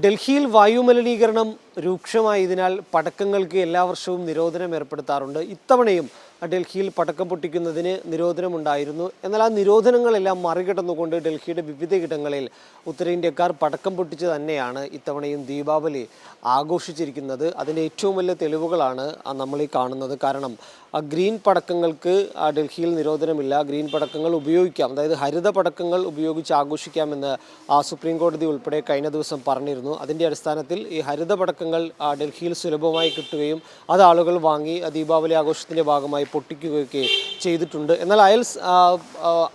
ഡൽഹിയിൽ വായുമലിനീകരണം രൂക്ഷമായതിനാൽ പടക്കങ്ങൾക്ക് എല്ലാ വർഷവും നിരോധനം ഏർപ്പെടുത്താറുണ്ട്. ഇത്തവണയും ഡൽഹിയിൽ പടക്കം പൊട്ടിക്കുന്നതിന് നിരോധനമുണ്ടായിരുന്നു. എന്നാൽ ആ നിരോധനങ്ങളെല്ലാം മറികടന്നുകൊണ്ട് ഡൽഹിയുടെ വിവിധയിടങ്ങളിൽ ഉത്തരേന്ത്യക്കാർ പടക്കം പൊട്ടിച്ച് തന്നെയാണ് ഇത്തവണയും ദീപാവലി ആഘോഷിച്ചിരിക്കുന്നത്. അതിൻ്റെ ഏറ്റവും വലിയ തെളിവുകളാണ് നമ്മൾ ഈ കാണുന്നത്. കാരണം ഗ്രീൻ പടക്കങ്ങൾക്ക് ഡൽഹിയിൽ നിരോധനമില്ല. ഗ്രീൻ പടക്കങ്ങൾ ഉപയോഗിക്കാം, അതായത് ഹരിത പടക്കങ്ങൾ ഉപയോഗിച്ച് ആഘോഷിക്കാമെന്ന് സുപ്രീം കോടതി ഉൾപ്പെടെ കഴിഞ്ഞ ദിവസം പറഞ്ഞിരുന്നു. അതിൻ്റെ അടിസ്ഥാനത്തിൽ ഈ ഹരിത പടക്കങ്ങൾ ഡൽഹിയിൽ സുലഭമായി കിട്ടുകയും അത് ആളുകൾ വാങ്ങി ദീപാവലി ആഘോഷത്തിൻ്റെ ഭാഗമായി പൊട്ടിക്കുകയൊക്കെ ചെയ്തിട്ടുണ്ട്. എന്നാൽ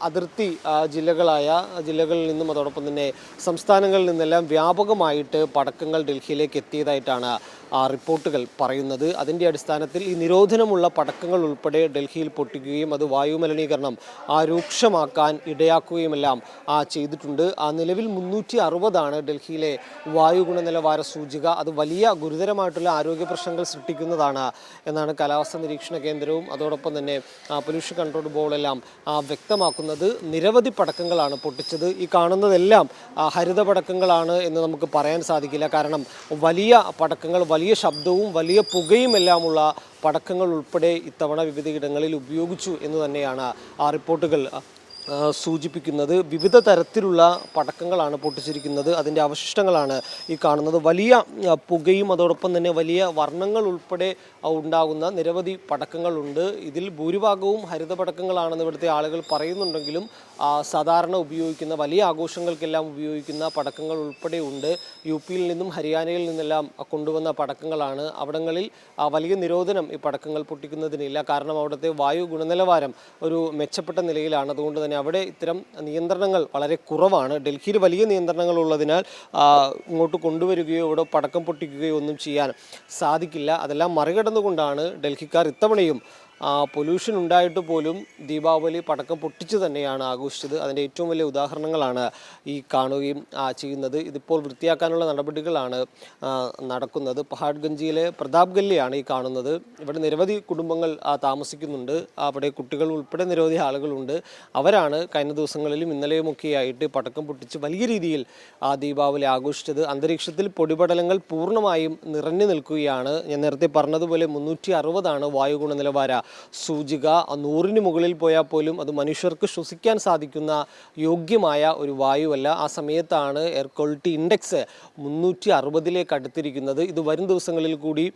അതിർത്തി ജില്ലകളിൽ നിന്നും അതോടൊപ്പം തന്നെ സംസ്ഥാനങ്ങളിൽ നിന്നെല്ലാം വ്യാപകമായിട്ട് പടക്കങ്ങൾ ഡൽഹിയിലേക്ക് എത്തിയതായിട്ടാണ് റിപ്പോർട്ടുകൾ പറയുന്നത്. അതിൻ്റെ അടിസ്ഥാനത്തിൽ ഈ നിരോധനമുള്ള പടക്കങ്ങൾ ഉൾപ്പെടെ ഡൽഹിയിൽ പൊട്ടിക്കുകയും അത് വായുമലിനീകരണം രൂക്ഷമാക്കാൻ ഇടയാക്കുകയുമെല്ലാം ചെയ്തിട്ടുണ്ട്. നിലവിൽ 360 ഡൽഹിയിലെ വായു ഗുണനിലവാര സൂചിക. അത് വലിയ ഗുരുതരമായിട്ടുള്ള ആരോഗ്യ പ്രശ്നങ്ങൾ സൃഷ്ടിക്കുന്നതാണ് എന്നാണ് കാലാവസ്ഥാ നിരീക്ഷണ കേന്ദ്രവും അതോടൊപ്പം തന്നെ പൊല്യൂഷൻ കൺട്രോൾ ബോർഡെല്ലാം വ്യക്തമാക്കുന്നത്. നിരവധി പടക്കങ്ങളാണ് പൊട്ടിച്ചത്. ഈ കാണുന്നതെല്ലാം ഹരിത പടക്കങ്ങളാണ് എന്ന് നമുക്ക് പറയാൻ സാധിക്കില്ല. കാരണം വലിയ പടക്കങ്ങൾ, വലിയ ശബ്ദവും വലിയ പുകയും എല്ലാമുള്ള പടക്കങ്ങൾ ഉൾപ്പെടെ ഇത്തവണ വിവിധയിടങ്ങളിൽ ഉപയോഗിച്ചു എന്ന് തന്നെയാണ് റിപ്പോർട്ടുകൾ സൂചിപ്പിക്കുന്നത്. വിവിധ തരത്തിലുള്ള പടക്കങ്ങളാണ് പൊട്ടിച്ചിരിക്കുന്നത്. അതിൻ്റെ അവശിഷ്ടങ്ങളാണ് ഈ കാണുന്നത്. വലിയ പുകയും അതോടൊപ്പം തന്നെ വലിയ വർണ്ണങ്ങൾ ഉൾപ്പെടെ ഉണ്ടാകുന്ന നിരവധി പടക്കങ്ങളുണ്ട്. ഇതിൽ ഭൂരിഭാഗവും ഹരിത പടക്കങ്ങളാണെന്ന് ഇവിടുത്തെ ആളുകൾ പറയുന്നുണ്ടെങ്കിലും സാധാരണ ഉപയോഗിക്കുന്ന വലിയ ആഘോഷങ്ങൾക്കെല്ലാം ഉപയോഗിക്കുന്ന പടക്കങ്ങൾ ഉൾപ്പെടെ ഉണ്ട്. യു.പിയിൽ നിന്നും ഹരിയാനയിൽ നിന്നെല്ലാം കൊണ്ടുവന്ന പടക്കങ്ങളാണ്. അവിടങ്ങളിൽ വലിയ നിരോധനം ഈ പടക്കങ്ങൾ പൊട്ടിക്കുന്നതിനില്ല. കാരണം അവിടുത്തെ വായു ഗുണനിലവാരം ഒരു മെച്ചപ്പെട്ട നിലയിലാണ്. അതുകൊണ്ട് തന്നെ അവിടെ ഇത്തരം നിയന്ത്രണങ്ങൾ വളരെ കുറവാണ്. ഡൽഹിയിൽ വലിയ നിയന്ത്രണങ്ങൾ ഉള്ളതിനാൽ ഇങ്ങോട്ട് കൊണ്ടുവരികയോ ഇവിടെ പടക്കം പൊട്ടിക്കുകയോ ഒന്നും ചെയ്യാൻ സാധിക്കില്ല. അതെല്ലാം മറികടന്നുകൊണ്ടാണ് ഡൽഹിക്കാർ ഇത്തവണയും പൊല്യൂഷൻ ഉണ്ടായിട്ട് പോലും ദീപാവലി പടക്കം പൊട്ടിച്ച് തന്നെയാണ് ആഘോഷിച്ചത്. അതിൻ്റെ ഏറ്റവും വലിയ ഉദാഹരണങ്ങളാണ് ഈ കാണുകയും ചെയ്യുന്നത്. ഇതിപ്പോൾ വൃത്തിയാക്കാനുള്ള നടപടികളാണ് നടക്കുന്നത്. പഹാഡ്ഗഞ്ചിയിലെ പ്രതാപ് ഗല്ലിയാണ് ഈ കാണുന്നത്. ഇവിടെ നിരവധി കുടുംബങ്ങൾ താമസിക്കുന്നുണ്ട്. അവിടെ കുട്ടികൾ ഉൾപ്പെടെ നിരവധി ആളുകളുണ്ട്. അവരാണ് കഴിഞ്ഞ ദിവസങ്ങളിലും ഇന്നലെയുമൊക്കെയായിട്ട് പടക്കം പൊട്ടിച്ച് വലിയ രീതിയിൽ ദീപാവലി ആഘോഷിച്ചത്. അന്തരീക്ഷത്തിൽ പൊടിപടലങ്ങൾ പൂർണ്ണമായും നിറഞ്ഞു നിൽക്കുകയാണ്. ഞാൻ നേരത്തെ പറഞ്ഞതുപോലെ 360 വായു ഗുണനിലവാര സൂചിക. 100-ന് മുകളിൽ പോയാൽ പോലും അത് മനുഷ്യർക്ക് ശ്വസിക്കാൻ സാധിക്കുന്ന യോഗ്യമായ ഒരു വായുവല്ല. ആ സമയത്താണ് എയർ ക്വാളിറ്റി ഇൻഡെക്സ് 360-ലേക്ക് അടുത്തിരിക്കുന്നത്. ഇത് വരും ദിവസങ്ങളിൽ കൂടി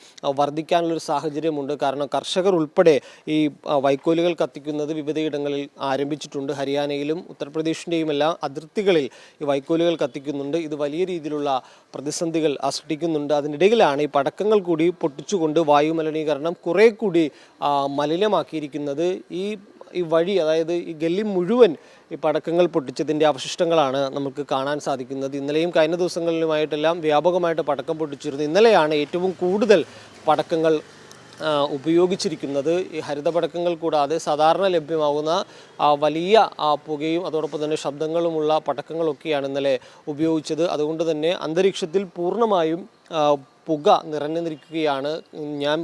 വർദ്ധിക്കാനുള്ളൊരു സാഹചര്യമുണ്ട്. കാരണം കർഷകർ ഉൾപ്പെടെ ഈ വൈക്കോലുകൾ കത്തിക്കുന്നത് വിവിധയിടങ്ങളിൽ ആരംഭിച്ചിട്ടുണ്ട്. ഹരിയാനയിലും ഉത്തർപ്രദേശിൻ്റെയും എല്ലാം അതിർത്തികളിൽ ഈ വൈക്കോലുകൾ കത്തിക്കുന്നുണ്ട്. ഇത് വലിയ രീതിയിലുള്ള പ്രതിസന്ധികൾ സൃഷ്ടിക്കുന്നുണ്ട്. അതിനിടയിലാണ് ഈ പടക്കങ്ങൾ കൂടി പൊട്ടിച്ചുകൊണ്ട് വായുമലിനീകരണം കുറെ കൂടി മലിനമാക്കിയിരിക്കുന്നത്. ഈ വഴി, അതായത് ഈ ഗല്ലി മുഴുവൻ ഈ പടക്കങ്ങൾ പൊട്ടിച്ചതിൻ്റെ അവശിഷ്ടങ്ങളാണ് നമുക്ക് കാണാൻ സാധിക്കുന്നത്. ഇന്നലെയും കഴിഞ്ഞ ദിവസങ്ങളിലുമായിട്ടെല്ലാം വ്യാപകമായിട്ട് പടക്കം പൊട്ടിച്ചിരുന്നു. ഇന്നലെയാണ് ഏറ്റവും കൂടുതൽ പടക്കങ്ങൾ ഉപയോഗിച്ചിരിക്കുന്നത്. ഈ ഹരിത പടക്കങ്ങൾ കൂടാതെ സാധാരണ ലഭ്യമാകുന്ന വലിയ പുകയും അതോടൊപ്പം തന്നെ ശബ്ദങ്ങളുമുള്ള പടക്കങ്ങളൊക്കെയാണ് ഇന്നലെ ഉപയോഗിച്ചത്. അതുകൊണ്ട് തന്നെ അന്തരീക്ഷത്തിൽ പൂർണ്ണമായും പുക നിറഞ്ഞു നിൽക്കുകയാണ്. ഞാൻ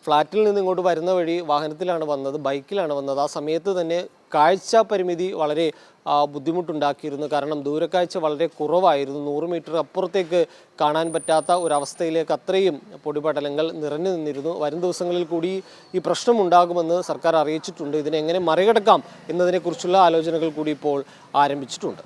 ഫ്ലാറ്റിൽ നിന്ന് ഇങ്ങോട്ട് വരുന്ന വഴി വാഹനത്തിലാണ് വന്നത്, ബൈക്കിലാണ് വന്നത്. ആ സമയത്ത് തന്നെ കാഴ്ച പരിമിതി വളരെ ബുദ്ധിമുട്ടുണ്ടാക്കിയിരുന്നു. കാരണം ദൂരക്കാഴ്ച വളരെ കുറവായിരുന്നു. 100 മീറ്റർ അപ്പുറത്തേക്ക് കാണാൻ പറ്റാത്ത ഒരവസ്ഥയിലേക്ക് അത്രയും പൊടിപടലങ്ങൾ നിറഞ്ഞു നിന്നിരുന്നു. വരും ദിവസങ്ങളിൽ കൂടി ഈ പ്രശ്നം ഉണ്ടാകുമെന്ന് സർക്കാർ അറിയിച്ചിട്ടുണ്ട്. ഇതിനെ എങ്ങനെ മറികടക്കാം എന്നതിനെക്കുറിച്ചുള്ള ആലോചനകൾ കൂടി ഇപ്പോൾ ആരംഭിച്ചിട്ടുണ്ട്.